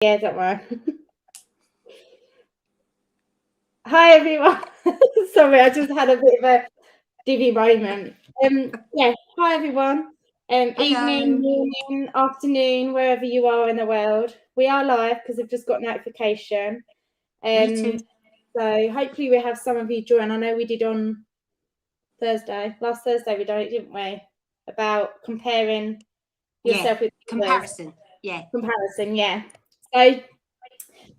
Yeah, don't worry. Hi everyone. Sorry, I just had a bit of a divvy moment. Yeah, hi everyone. Evening, Hello. morning, afternoon, wherever you are in the world. We are live because I've just got notification. Me too. So hopefully we have some of you join. I know we did on last Thursday we done it, didn't we? About comparing Yeah. yourself with others. Comparison. Yeah. Comparison, yeah. So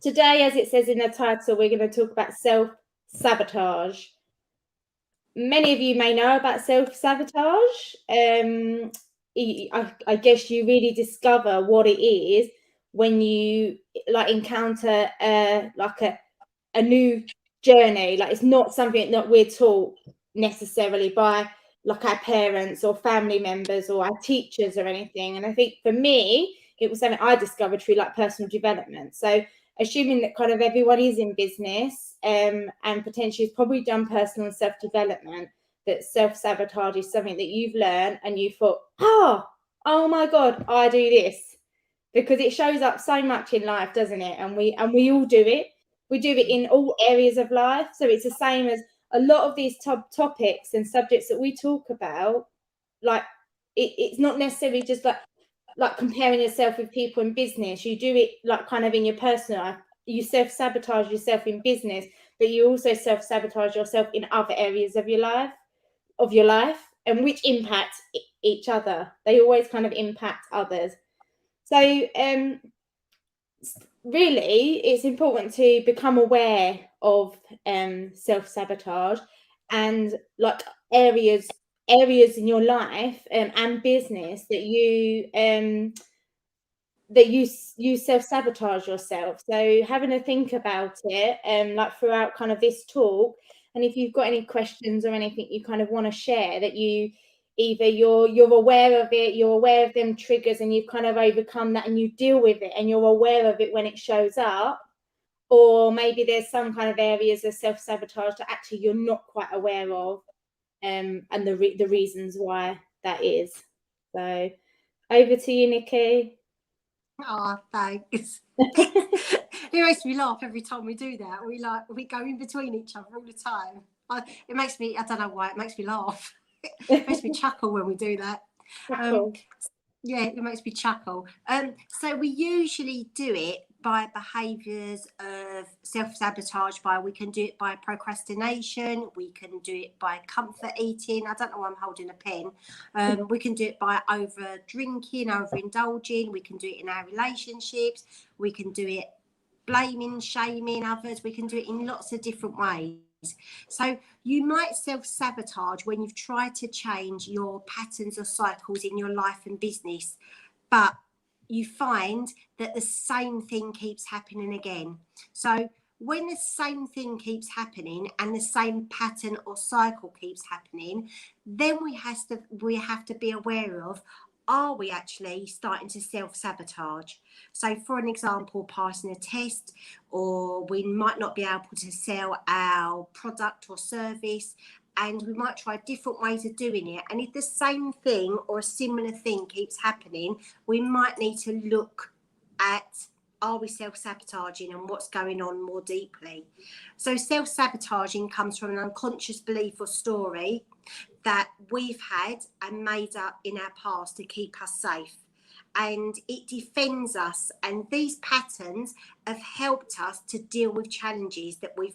today, as it says in the title, we're going to talk about self-sabotage. Many of you may know about self-sabotage. I guess you really discover what it is when you encounter a new journey. Like, it's not something that we're taught necessarily by our parents or family members or our teachers or anything. And I think for me, it was something I discovered through personal development. So assuming that kind of everyone is in business and potentially has probably done personal self-development, that self-sabotage is something that you've learned and you thought, oh my God, I do this. Because it shows up so much in life, doesn't it? And we all do it. We do it in all areas of life. So it's the same as a lot of these topics and subjects that we talk about. It's not necessarily just like comparing yourself with people in business. You do it kind of in your personal life. You self-sabotage yourself in business, but you also self-sabotage yourself in other areas of your life, and which impact each other. They always kind of impact others. So really, it's important to become aware of self-sabotage and areas in your life and business that you self-sabotage yourself. So having a think about it throughout kind of this talk, and if you've got any questions or anything you kind of want to share, that either you're aware of it, you're aware of them triggers and you've kind of overcome that and you deal with it and you're aware of it when it shows up, or maybe there's some kind of areas of self-sabotage that actually you're not quite aware of, and the reasons why that is. So over to you, Nicki. Oh, thanks. It makes me laugh every time we do that. We go in between each other all the time. It makes me, I don't know why, it makes me laugh. It makes me chuckle when we do that. Cool. Yeah, it makes me chuckle. So we usually do it by behaviours of self-sabotage. We can do it by procrastination. We can do it by comfort eating. I don't know why I'm holding a pen. We can do it by over drinking, overindulging. We can do it in our relationships. We can do it blaming, shaming others. We can do it in lots of different ways. So you might self-sabotage when you've tried to change your patterns or cycles in your life and business, but you find that the same thing keeps happening again. So when the same thing keeps happening and the same pattern or cycle keeps happening, then we have to be aware of, are we actually starting to self-sabotage? So for an example, passing a test, or we might not be able to sell our product or service, and we might try different ways of doing it. And if the same thing or a similar thing keeps happening, we might need to look at, are we self-sabotaging and what's going on more deeply? So self-sabotaging comes from an unconscious belief or story that we've had and made up in our past to keep us safe. And it defends us, and these patterns have helped us to deal with challenges that we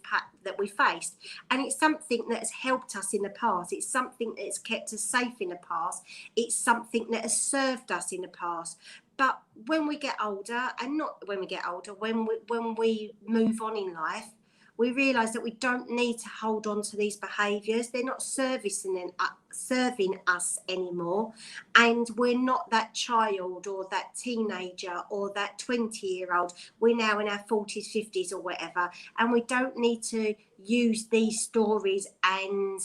faced. And it's something that has helped us in the past. It's something that's kept us safe in the past. It's something that has served us in the past. But when we get older, and not when we get older, when we move on in life, we realise that we don't need to hold on to these behaviours. They're not serving us anymore. And we're not that child or that teenager or that 20-year-old. We're now in our 40s, 50s or whatever. And we don't need to use these stories and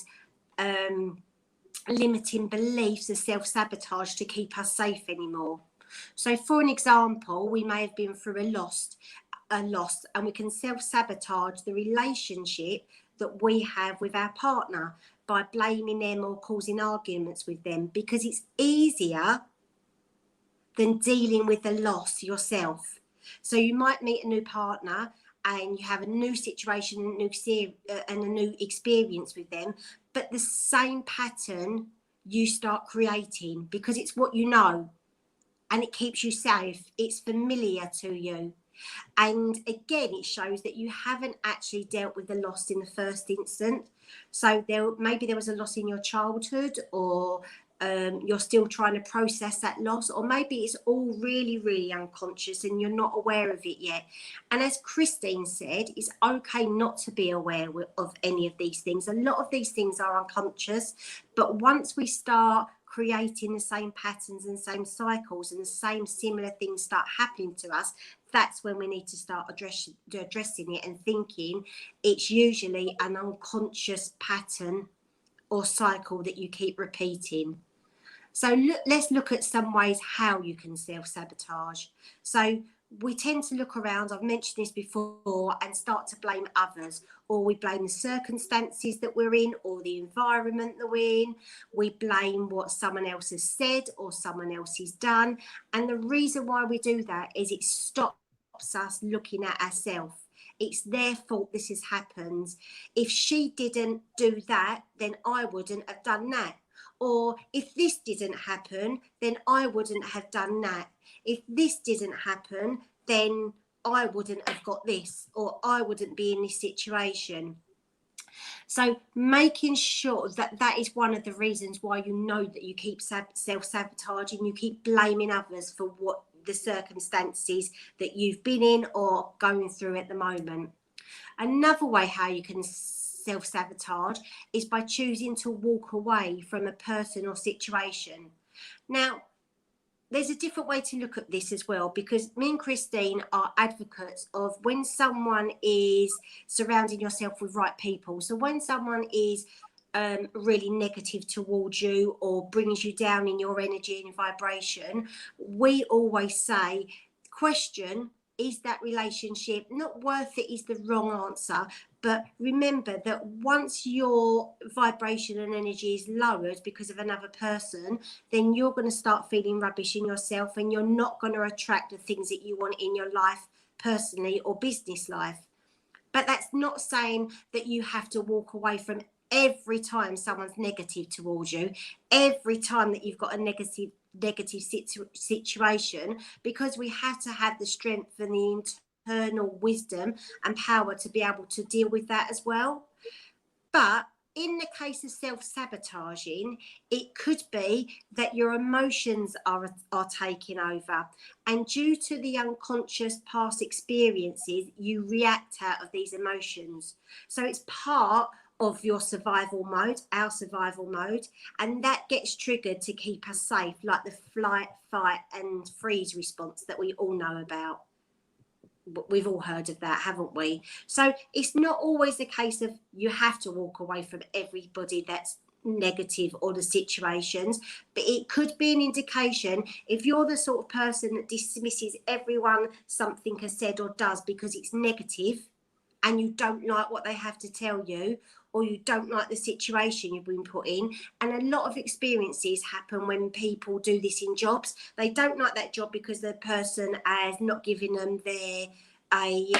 limiting beliefs of self-sabotage to keep us safe anymore. So for an example, we may have been through a loss, and we can self-sabotage the relationship that we have with our partner by blaming them or causing arguments with them, because it's easier than dealing with the loss yourself. So you might meet a new partner and you have a new situation and a new experience with them, but the same pattern you start creating because it's what you know and it keeps you safe. It's familiar to you. And again, it shows that you haven't actually dealt with the loss in the first instance. So maybe there was a loss in your childhood, or you're still trying to process that loss, or maybe it's all really, really unconscious and you're not aware of it yet. And as Christine said, it's okay not to be aware of any of these things. A lot of these things are unconscious, but once we start creating the same patterns and same cycles and the same similar things start happening to us, that's when we need to start addressing it and thinking it's usually an unconscious pattern or cycle that you keep repeating. So let's look at some ways how you can self-sabotage. So we tend to look around, I've mentioned this before, and start to blame others, or we blame the circumstances that we're in or the environment that we're in. We blame what someone else has said or someone else has done. And the reason why we do that is it stops us looking at ourselves. It's their fault this has happened. If she didn't do that, then I wouldn't have done that. Or if this didn't happen, then I wouldn't have done that. If this didn't happen, then I wouldn't have got this, or I wouldn't be in this situation. So making sure that is one of the reasons why you know that you keep self-sabotaging, you keep blaming others for what the circumstances that you've been in or going through at the moment. Another way how you can self-sabotage is by choosing to walk away from a person or situation. Now, there's a different way to look at this as well, because me and Christine are advocates of when someone is surrounding yourself with right people. So when someone is really negative towards you or brings you down in your energy and vibration, we always say, question, is that relationship not worth it is the wrong answer. But remember that once your vibration and energy is lowered because of another person, then you're going to start feeling rubbish in yourself and you're not going to attract the things that you want in your life, personally or business life. But that's not saying that you have to walk away from every time someone's negative towards you, every time that you've got a negative situation, because we have to have the strength and the internal wisdom and power to be able to deal with that as well. But in the case of self-sabotaging, it could be that your emotions are taking over, and due to the unconscious past experiences, you react out of these emotions. So it's part of your survival mode, our survival mode, and that gets triggered to keep us safe, like the flight, fight and freeze response that we all know about. We've all heard of that, haven't we? So it's not always the case of you have to walk away from everybody that's negative or the situations, but it could be an indication if you're the sort of person that dismisses everyone something has said or does because it's negative and you don't like what they have to tell you, or you don't like the situation you've been put in. And a lot of experiences happen when people do this in jobs. They don't like that job because the person has not given them a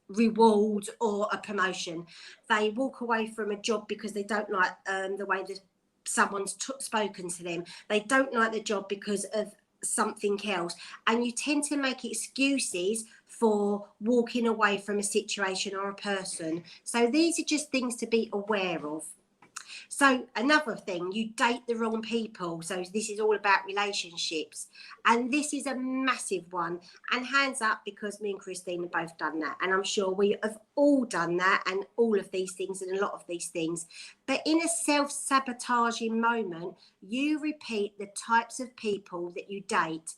reward or a promotion. They walk away from a job because they don't like the way that someone's spoken to them. They don't like the job because of something else. And you tend to make excuses for walking away from a situation or a person. So these are just things to be aware of. So another thing, you date the wrong people. So this is all about relationships. And this is a massive one. And hands up, because me and Christine have both done that. And I'm sure we have all done that, and all of these things and a lot of these things. But in a self-sabotaging moment, you repeat the types of people that you date,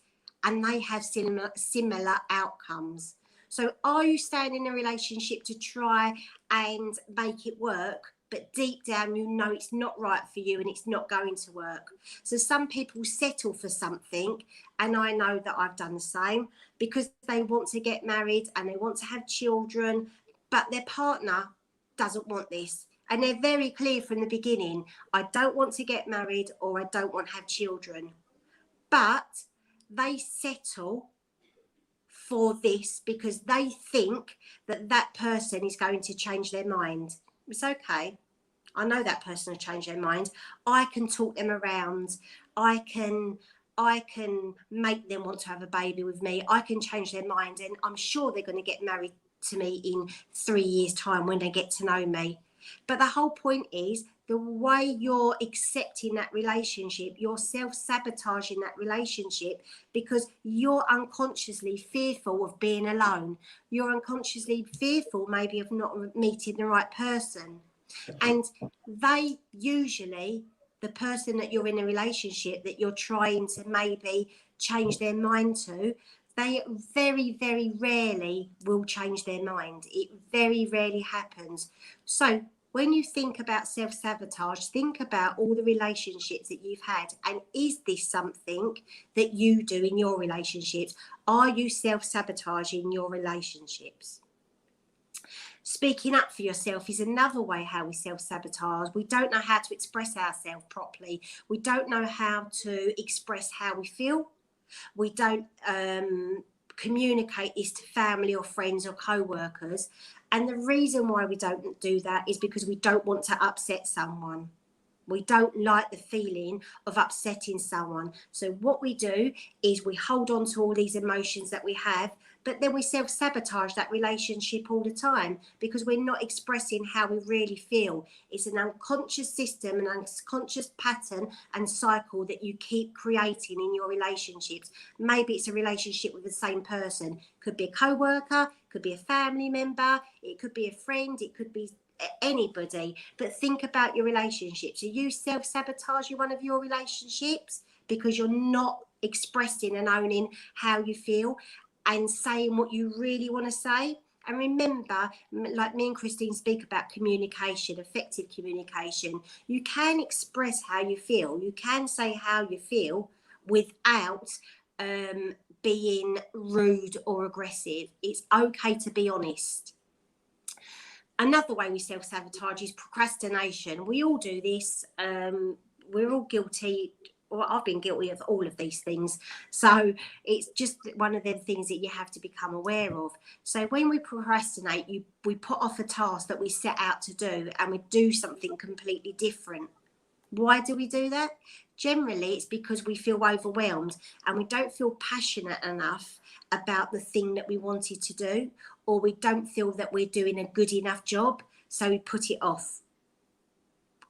and they have similar outcomes. So are you staying in a relationship to try and make it work, but deep down you know it's not right for you and it's not going to work? So some people settle for something, and I know that I've done the same, because they want to get married and they want to have children, but their partner doesn't want this. And they're very clear from the beginning, I don't want to get married or I don't want to have children. But they settle for this because they think that that person is going to change their mind. It's okay. I know that person will change their mind. I can talk them around. I can make them want to have a baby with me. I can change their mind, and I'm sure they're going to get married to me in 3 years' time when they get to know me. But the whole point is the way you're accepting that relationship, you're self-sabotaging that relationship because you're unconsciously fearful of being alone. You're unconsciously fearful maybe of not meeting the right person. And they usually, the person that you're in a relationship that you're trying to maybe change their mind to, they very, very rarely will change their mind. It very rarely happens. So when you think about self-sabotage, think about all the relationships that you've had. And is this something that you do in your relationships? Are you self-sabotaging your relationships? Speaking up for yourself is another way how we self-sabotage. We don't know how to express ourselves properly. We don't know how to express how we feel. We don't communicate this to family or friends or co-workers. And the reason why we don't do that is because we don't want to upset someone. We don't like the feeling of upsetting someone. So what we do is we hold on to all these emotions that we have, but then we self-sabotage that relationship all the time because we're not expressing how we really feel. It's an unconscious system, an unconscious pattern and cycle that you keep creating in your relationships. Maybe it's a relationship with the same person. Could be a co-worker, could be a family member, it could be a friend, it could be anybody. But think about your relationships. Are you self-sabotaging one of your relationships because you're not expressing and owning how you feel and saying what you really want to say? And remember, like me and Christine speak about communication, effective communication. You can express how you feel. You can say how you feel without being rude or aggressive. It's okay to be honest. Another way we self-sabotage is procrastination. We all do this. We're all guilty. Well, I've been guilty of all of these things. So it's just one of them things that you have to become aware of. So when we procrastinate, we put off a task that we set out to do and we do something completely different. Why do we do that? Generally, it's because we feel overwhelmed and we don't feel passionate enough about the thing that we wanted to do, or we don't feel that we're doing a good enough job, so we put it off.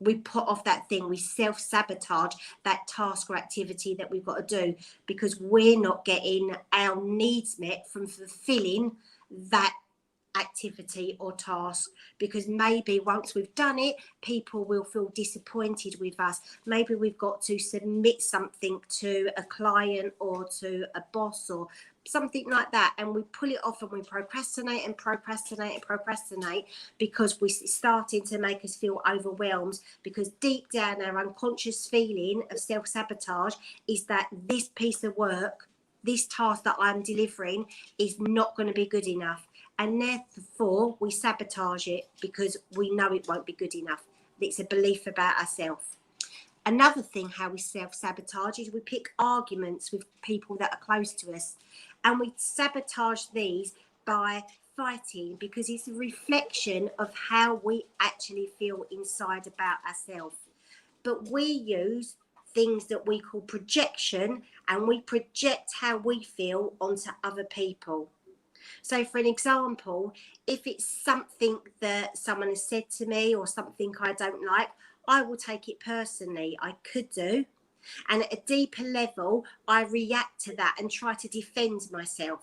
We put off that thing. We self-sabotage that task or activity that we've got to do because we're not getting our needs met from fulfilling that activity or task, because maybe once we've done it, people will feel disappointed with us. Maybe we've got to submit something to a client or to a boss or something like that, and we pull it off and we procrastinate and procrastinate and procrastinate because it's starting to make us feel overwhelmed, because deep down our unconscious feeling of self-sabotage is that this piece of work, this task that I'm delivering is not going to be good enough. And therefore, we sabotage it because we know it won't be good enough. It's a belief about ourselves. Another thing how we self-sabotage is we pick arguments with people that are close to us. And we sabotage these by fighting because it's a reflection of how we actually feel inside about ourselves. But we use things that we call projection, and we project how we feel onto other people. So for an example, if it's something that someone has said to me or something I don't like, I will take it personally. I could do. And at a deeper level, I react to that and try to defend myself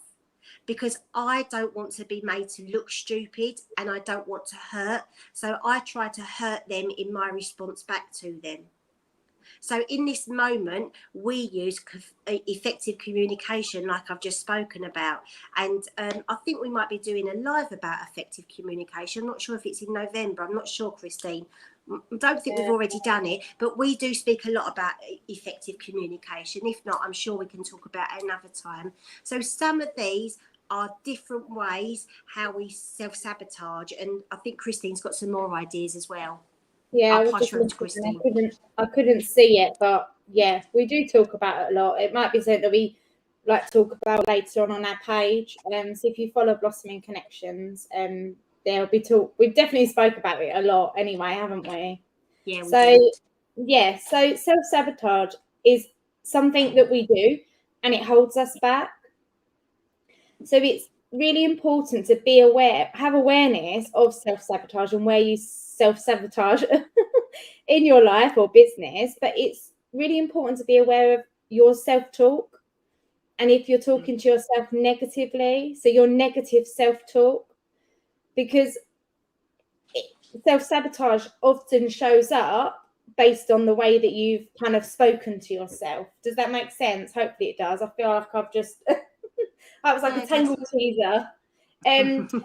because I don't want to be made to look stupid and I don't want to hurt. So I try to hurt them in my response back to them. So in this moment, we use effective communication like I've just spoken about. And I think we might be doing a live about effective communication. I'm not sure if it's in November. I'm not sure, Christine. I don't think we've already done it, but we do speak a lot about effective communication. If not, I'm sure we can talk about it another time. So some of these are different ways how we self-sabotage. And I think Christine's got some more ideas as well. Yeah, I'll pass you over to Christine. I couldn't see it, but yeah, we do talk about it a lot. It might be something that we like talk about later on our page. So if you follow Blossoming Connections, there'll be talk. We've definitely spoke about it a lot anyway, haven't we? Yeah. So self-sabotage is something that we do and it holds us back. So it's really important to be aware, have awareness of self-sabotage and where you self-sabotage in your life or business. But it's really important to be aware of your self-talk. And if you're talking to yourself negatively, so your negative self-talk, because self-sabotage often shows up based on the way that you've kind of spoken to yourself. Does that make sense? Hopefully it does. I feel like I've just that was like a tangled teaser. So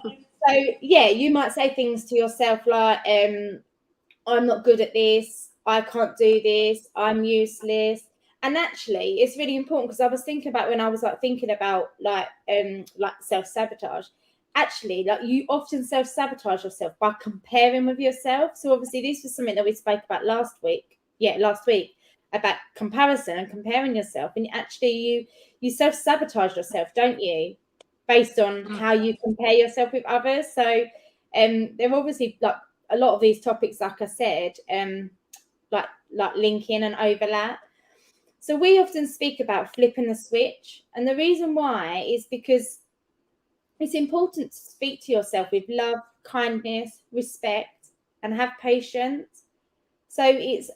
yeah, you might say things to yourself like, I'm not good at this, I can't do this, I'm useless. And actually it's really important, because I was thinking about when I was like thinking about like self-sabotage, actually like you often self-sabotage yourself by comparing with yourself. So obviously this was something that we spoke about last week about comparison and comparing yourself, and actually you self-sabotage yourself, don't you, based on how you compare yourself with others. So they're obviously like a lot of these topics, like I said, like linking and overlap. So we often speak about flipping the switch, and the reason why is because it's important to speak to yourself with love, kindness, respect, and have patience. So it's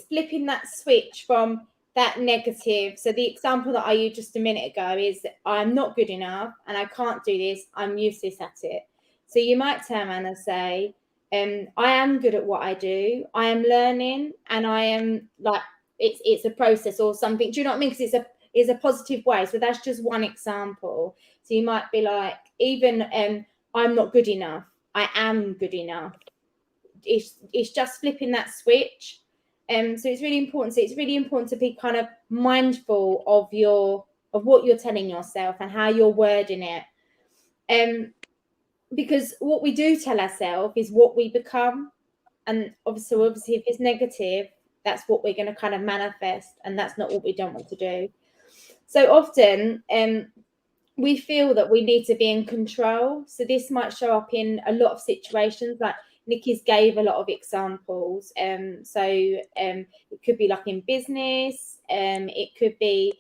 flipping that switch from that negative. So the example that I used just a minute ago is that I'm not good enough and I can't do this, I'm useless at it. So you might turn around and say, I am good at what I do, I am learning, and I am like, it's a process or something. Do you know what I mean? Because it's a positive way. So that's just one example. So you might be like, even I'm not good enough, I am good enough. It's just flipping that switch. So it's really important. So it's really important to be kind of mindful of what you're telling yourself and how you're wording it. Because what we do tell ourselves is what we become. And obviously if it's negative, that's what we're going to kind of manifest, and that's not what we don't want to do. So often we feel that we need to be in control. So this might show up in a lot of situations, like Nicki's gave a lot of examples. It could be like in business. It could be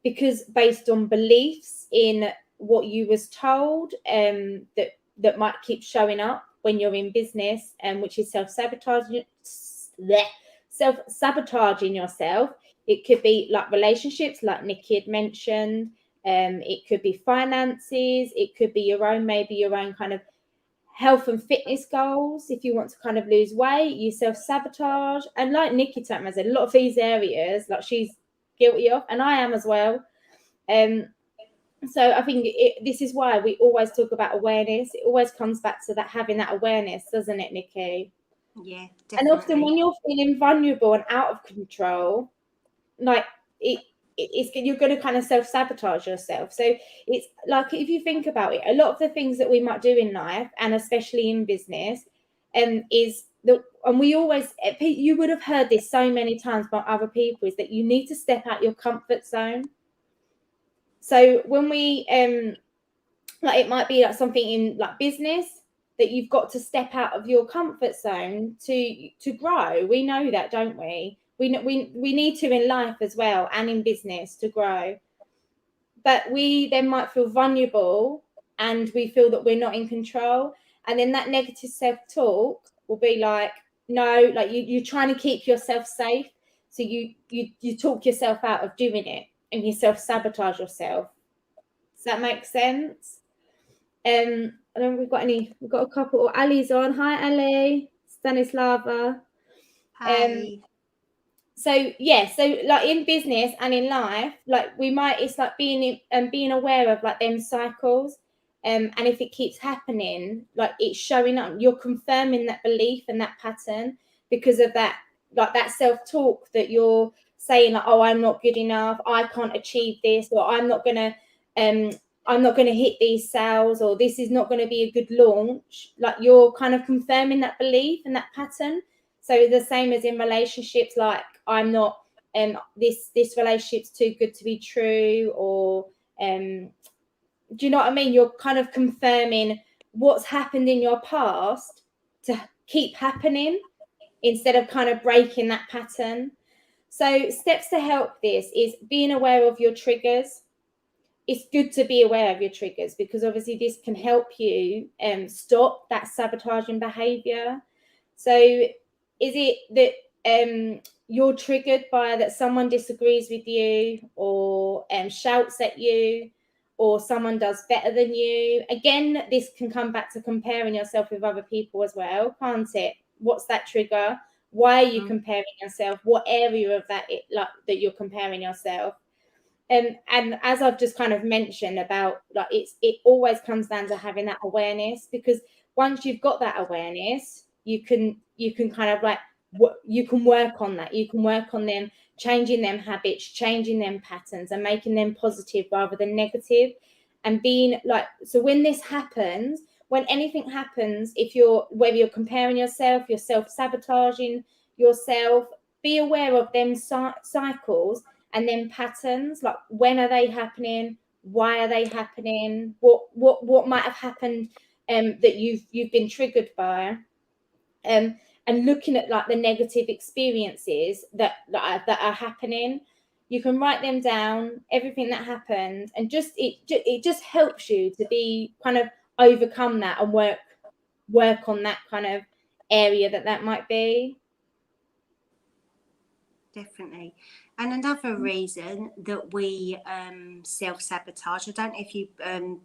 because based on beliefs in what you was told, that might keep showing up when you're in business, which is self-sabotaging yourself. It could be like relationships, like Nicki had mentioned. It could be finances. It could be your own kind of health and fitness goals. If you want to kind of lose weight, you self-sabotage. And like Nicki Tatman said, a lot of these areas, like she's guilty of, and I am as well. So I think this is why we always talk about awareness. It always comes back to that, having that awareness, doesn't it, Nicki? Yeah, definitely. And often when you're feeling vulnerable and out of control, like you're going to kind of self-sabotage yourself. So it's like, if you think about it, a lot of the things that we might do in life, and especially in business, is that, and we always, you would have heard this so many times by other people, is that you need to step out your comfort zone. So when we like, it might be like something in like business, that you've got to step out of your comfort zone to grow. We know that, don't we? We need to in life as well, and in business, to grow. But we then might feel vulnerable, and we feel that we're not in control, and then that negative self-talk will be like, no, like you're trying to keep yourself safe, so you talk yourself out of doing it, and you self-sabotage yourself. Does that make sense? I don't know if we've got a couple. Ali's on. Hi, Ali. Stanislava. Hi. So like in business and in life, like it's like being aware of like them cycles. And if it keeps happening, like it's showing up, you're confirming that belief and that pattern, because of that, like that self-talk that you're saying, like, oh, I'm not good enough, I can't achieve this, or I'm not gonna hit these sales, or this is not going to be a good launch. Like, you're kind of confirming that belief and that pattern. So the same as in relationships, like, I'm not this relationship's too good to be true, or do you know what I mean? You're kind of confirming what's happened in your past to keep happening instead of kind of breaking that pattern. So steps to help this is being aware of your triggers. It's good to be aware of your triggers, because obviously this can help you stop that sabotaging behavior. So is it that you're triggered by that someone disagrees with you, or shouts at you, or someone does better than you? Again, this can come back to comparing yourself with other people as well, can't it? What's that trigger? Why are you comparing yourself? What area of that that you're comparing yourself? And as I've just kind of mentioned about, like, it always comes down to having that awareness, because once you've got that awareness, you can kind of like, you can work on that. You can work on them, changing them habits, changing them patterns, and making them positive rather than negative. And being like, so when this happens, when anything happens, whether you're comparing yourself, you're self-sabotaging yourself, be aware of them cycles and then patterns. Like, when are they happening? Why are they happening? What might have happened that you've been triggered by? And looking at like the negative experiences that are happening, you can write them down, everything that happened, and it just helps you to be kind of overcome that and work on that kind of area that might be. Definitely. And another reason that we self-sabotage, I don't know if you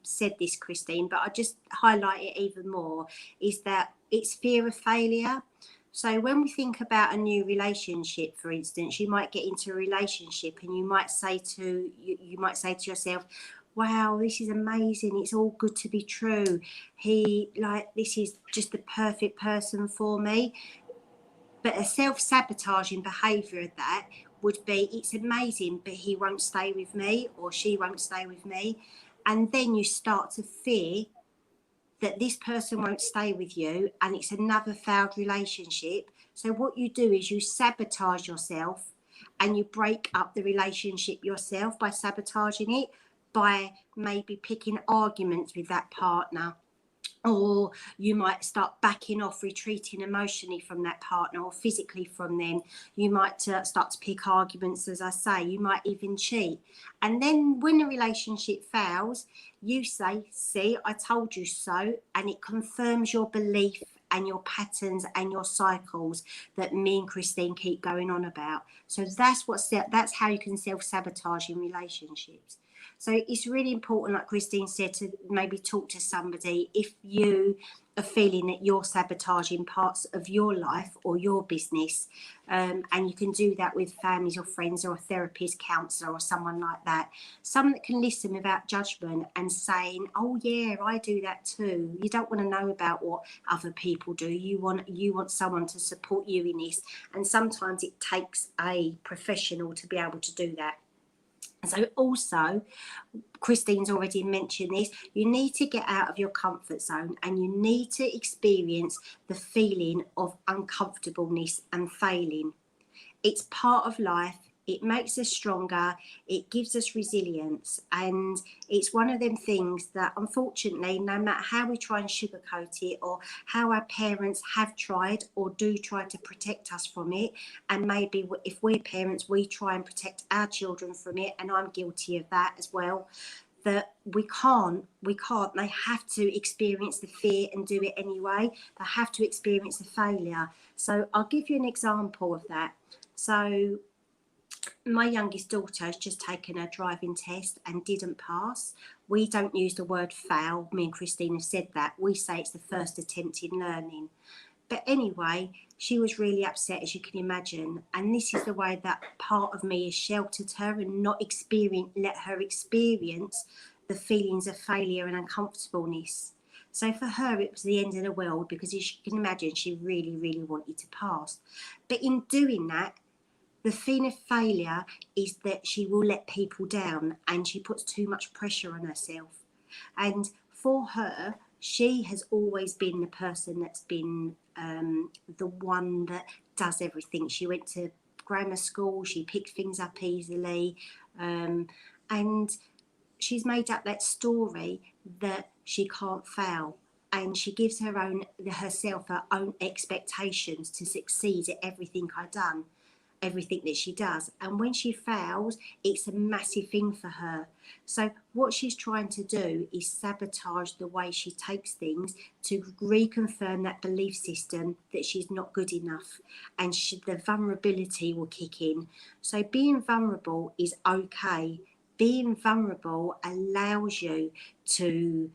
said this, Christine, but I just highlight it even more, is that it's fear of failure. So when we think about a new relationship, for instance, you might get into a relationship and you might say to yourself, wow, this is amazing, it's all good to be true, this is just the perfect person for me. But a self-sabotaging behaviour of that would be, it's amazing, but he won't stay with me, or she won't stay with me. And then you start to fear that this person won't stay with you, and it's another failed relationship. So what you do is you sabotage yourself, and you break up the relationship yourself by sabotaging it, by maybe picking arguments with that partner. Or you might start backing off, retreating emotionally from that partner, or physically from them. You might start to pick arguments, as I say. You might even cheat. And then when the relationship fails, you say, see, I told you so. And it confirms your belief and your patterns and your cycles that me and Christine keep going on about. So that's how you can self-sabotage in relationships. So it's really important, like Christine said, to maybe talk to somebody if you are feeling that you're sabotaging parts of your life or your business. And you can do that with families or friends or a therapist, counsellor, or someone like that. Someone that can listen without judgment and saying, oh yeah, I do that too. You don't want to know about what other people do. You want someone to support you in this. And sometimes it takes a professional to be able to do that. So also, Christine's already mentioned this, you need to get out of your comfort zone, and you need to experience the feeling of uncomfortableness and failing. It's part of life. It makes us stronger. It gives us resilience. And it's one of them things that, unfortunately, no matter how we try and sugarcoat it, or how our parents have tried or do try to protect us from it, and maybe if we're parents, we try and protect our children from it, and I'm guilty of that as well, that we can't. They have to experience the fear and do it anyway. They have to experience the failure. So I'll give you an example of that. So my youngest daughter has just taken her driving test and didn't pass. We don't use the word fail. Me and Christine have said that. We say it's the first attempt in learning. But anyway, she was really upset, as you can imagine. And this is the way that part of me has sheltered her and not let her experience the feelings of failure and uncomfortableness. So for her, it was the end of the world, because as you can imagine, she really, really wanted to pass. But in doing that, the feeling of failure is that she will let people down, and she puts too much pressure on herself. And for her, she has always been the person that's been the one that does everything. She went to grammar school, she picked things up easily, and she's made up that story that she can't fail, and she gives herself her own expectations to succeed at everything everything that she does. And when she fails, it's a massive thing for her. So what she's trying to do is sabotage the way she takes things to reconfirm that belief system that she's not good enough, and the vulnerability will kick in. So being vulnerable is okay. Being vulnerable allows you to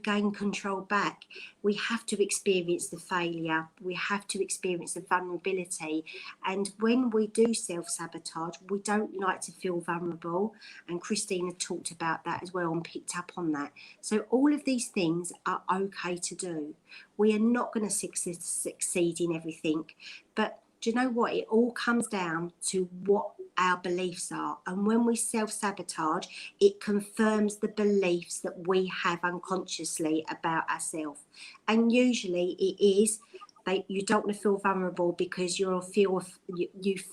gain control back. We have to experience the failure. We have to experience the vulnerability. And when we do self-sabotage, we don't like to feel vulnerable. And Christina talked about that as well and picked up on that. So all of these things are okay to do. We are not going to succeed in everything. But do you know what? It all comes down to what our beliefs are. And when we self-sabotage, it confirms the beliefs that we have unconsciously about ourselves. And usually it is that you don't want to feel vulnerable because you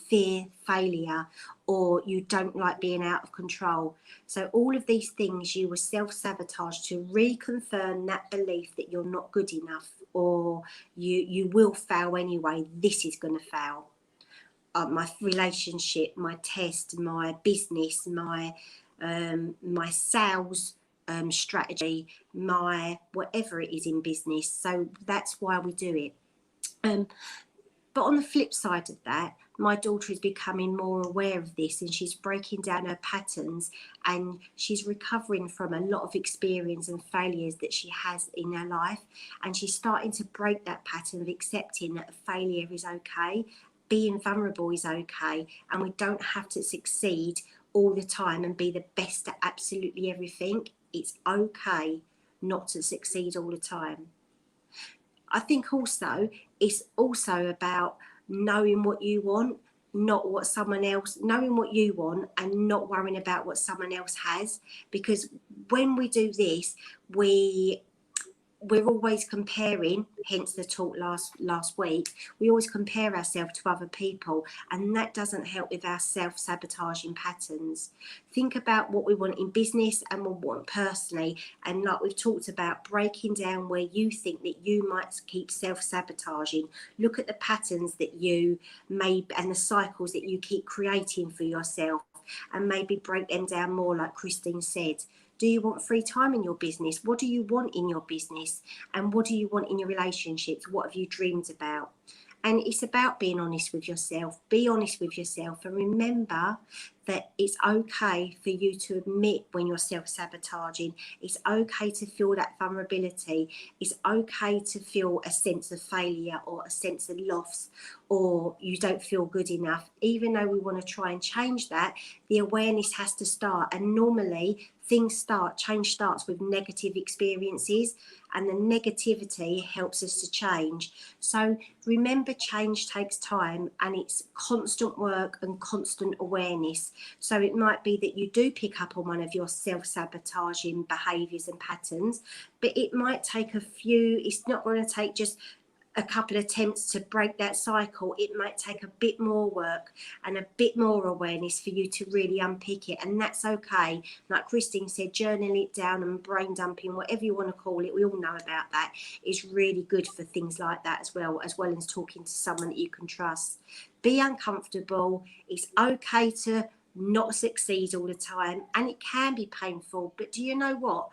fear failure, or you don't like being out of control. So all of these things you will self-sabotage to reconfirm that belief that you're not good enough, or you will fail anyway. This is going to fail. My relationship, my test, my business, my sales strategy, my whatever it is in business. So that's why we do it. But on the flip side of that, my daughter is becoming more aware of this, and she's breaking down her patterns, and she's recovering from a lot of experience and failures that she has in her life. And she's starting to break that pattern of accepting that a failure is okay, being vulnerable is okay, and we don't have to succeed all the time and be the best at absolutely everything. It's okay not to succeed all the time. I think also it's also about knowing what you want, not what someone else, knowing what you want and not worrying about what someone else has. Because when we do this, we're always comparing, hence the talk last week, we always compare ourselves to other people, and that doesn't help with our self-sabotaging patterns. Think about what we want in business and what we want personally, and like we've talked about, breaking down where you think that you might keep self-sabotaging. Look at the patterns that you made and the cycles that you keep creating for yourself, and maybe break them down more, like Christine said. Do you want free time in your business? What do you want in your business? And what do you want in your relationships? What have you dreamed about? And it's about being honest with yourself. Be honest with yourself, and remember that it's okay for you to admit when you're self-sabotaging. It's okay to feel that vulnerability. It's okay to feel a sense of failure or a sense of loss, or you don't feel good enough. Even though we want to try and change that, the awareness has to start. And normally change starts with negative experiences, and the negativity helps us to change. So remember, change takes time, and it's constant work and constant awareness. So it might be that you do pick up on one of your self-sabotaging behaviours and patterns, but it might take it's not going to take just a couple of attempts to break that cycle. It might take a bit more work and a bit more awareness for you to really unpick it, and that's okay. Like Christine said, journal it down and brain dumping, whatever you want to call it, we all know about that, is really good for things like that as well as talking to someone that you can trust. Be uncomfortable. It's okay to not succeed all the time, and it can be painful, but do you know what?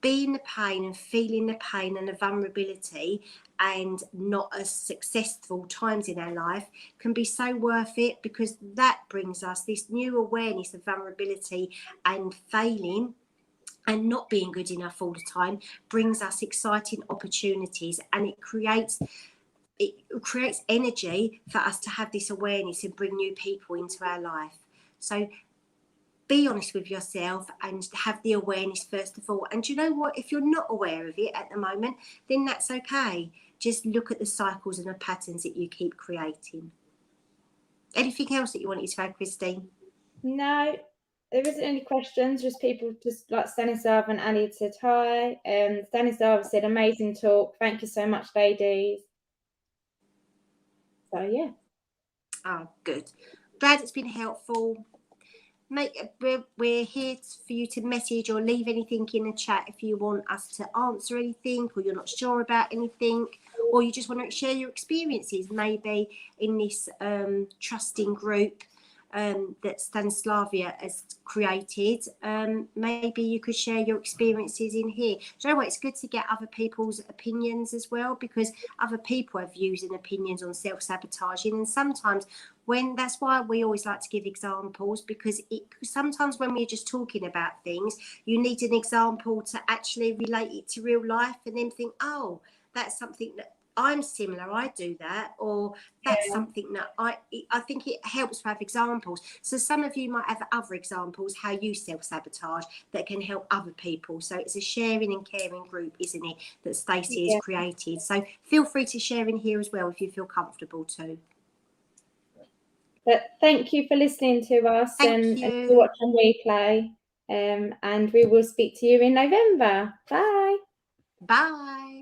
Being the pain and feeling the pain and the vulnerability and not as successful times in our life can be so worth it, because that brings us this new awareness of vulnerability and failing and not being good enough all the time, brings us exciting opportunities, and it creates energy for us to have this awareness and bring new people into our life. So be honest with yourself and have the awareness first of all. And you know what? If you're not aware of it at the moment, then that's okay. Just look at the cycles and the patterns that you keep creating. Anything else that you wanted to add, Christine? No, there isn't any questions, just people just like Stanislav and Ali said hi. Stanislav said, amazing talk. Thank you so much, ladies. So, yeah. Oh, good. glad it's been helpful. We're here for you to message or leave anything in the chat if you want us to answer anything, or you're not sure about anything, or you just want to share your experiences, maybe in this trusting group that Stanislavia has created. Maybe you could share your experiences in here. Do you know what? It's good to get other people's opinions as well, because other people have views and opinions on self-sabotaging, and sometimes that's why we always like to give examples, because sometimes when we're just talking about things, you need an example to actually relate it to real life, and then think, oh, that's something that I'm similar, I do that, or that's something that I think it helps to have examples. So some of you might have other examples how you self-sabotage that can help other people. So it's a sharing and caring group, isn't it, that Stacey has created. So feel free to share in here as well if you feel comfortable to. But thank you for listening to us and to watch on replay. And we will speak to you in November. Bye. Bye.